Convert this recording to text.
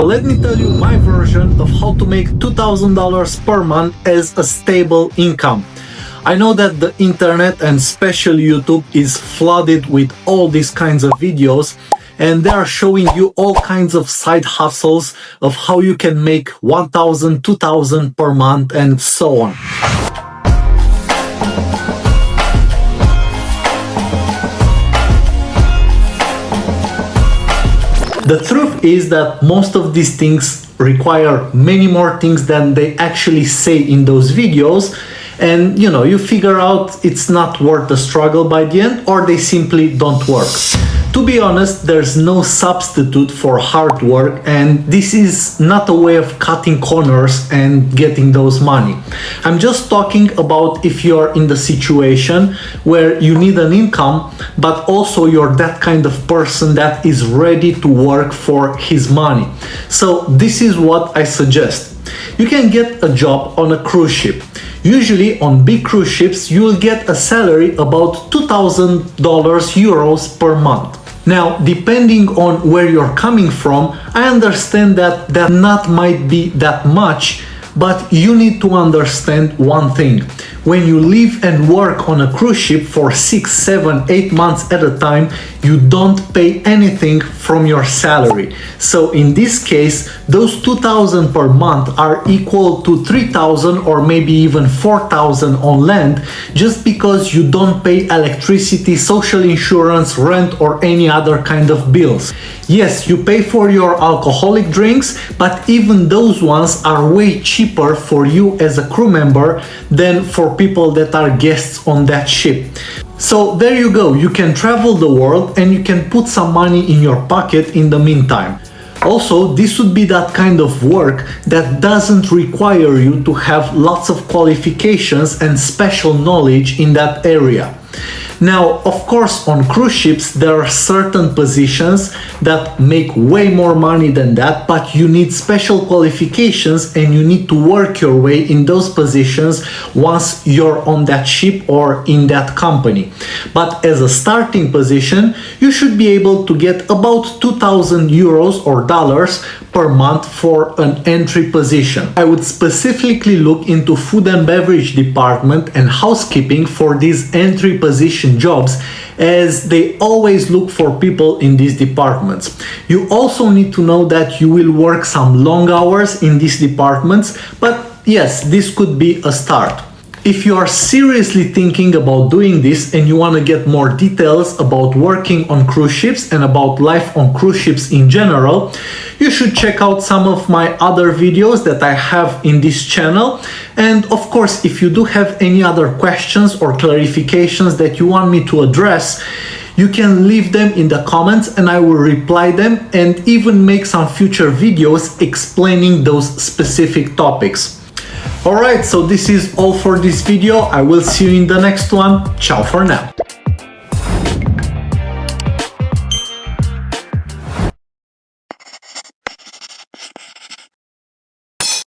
Let me tell you my version of how to make $2,000 per month as a stable income. I know that the internet and especially YouTube is flooded with all these kinds of videos, and they are showing you all kinds of side hustles of how you can make 1,000, 2,000 per month and so on. The truth is that most of these things require many more things than they actually say in those videos, and you figure out it's not worth the struggle by the end, or they simply don't work. To be honest, there's no substitute for hard work, and this is not a way of cutting corners and getting those money. I'm just talking about if you're in the situation where you need an income, but also you're that kind of person that is ready to work for his money. So this is what I suggest. You can get a job on a cruise ship. Usually on big cruise ships, you will get a salary about €2,000 per month. Now, depending on where you're coming from, I understand that that not might be that much, but you need to understand one thing. When you live and work on a cruise ship for 6, 7, 8 months at a time, you don't pay anything from your salary. So in this case, those 2,000 per month are equal to 3,000 or maybe even 4,000 on land, just because you don't pay electricity, social insurance, rent, or any other kind of bills. Yes, you pay for your alcoholic drinks, but even those ones are way cheaper for you as a crew member than for people that are guests on that ship. So there you go, you can travel the world and you can put some money in your pocket in the meantime. Also, this would be that kind of work that doesn't require you to have lots of qualifications and special knowledge in that area. Now, of course, on cruise ships, there are certain positions that make way more money than that, but you need special qualifications and you need to work your way in those positions once you're on that ship or in that company. But as a starting position, you should be able to get about 2,000 euros or dollars per month for an entry position. I would specifically look into food and beverage department and housekeeping for these entry position jobs, as they always look for people in these departments. You also need to know that you will work some long hours in these departments, but yes, this could be a start. If you are seriously thinking about doing this and you want to get more details about working on cruise ships and about life on cruise ships in general, you should check out some of my other videos that I have in this channel. And of course, if you do have any other questions or clarifications that you want me to address, you can leave them in the comments and I will reply them and even make some future videos explaining those specific topics. Alright, so this is all for this video. I will see you in the next one. Ciao for now.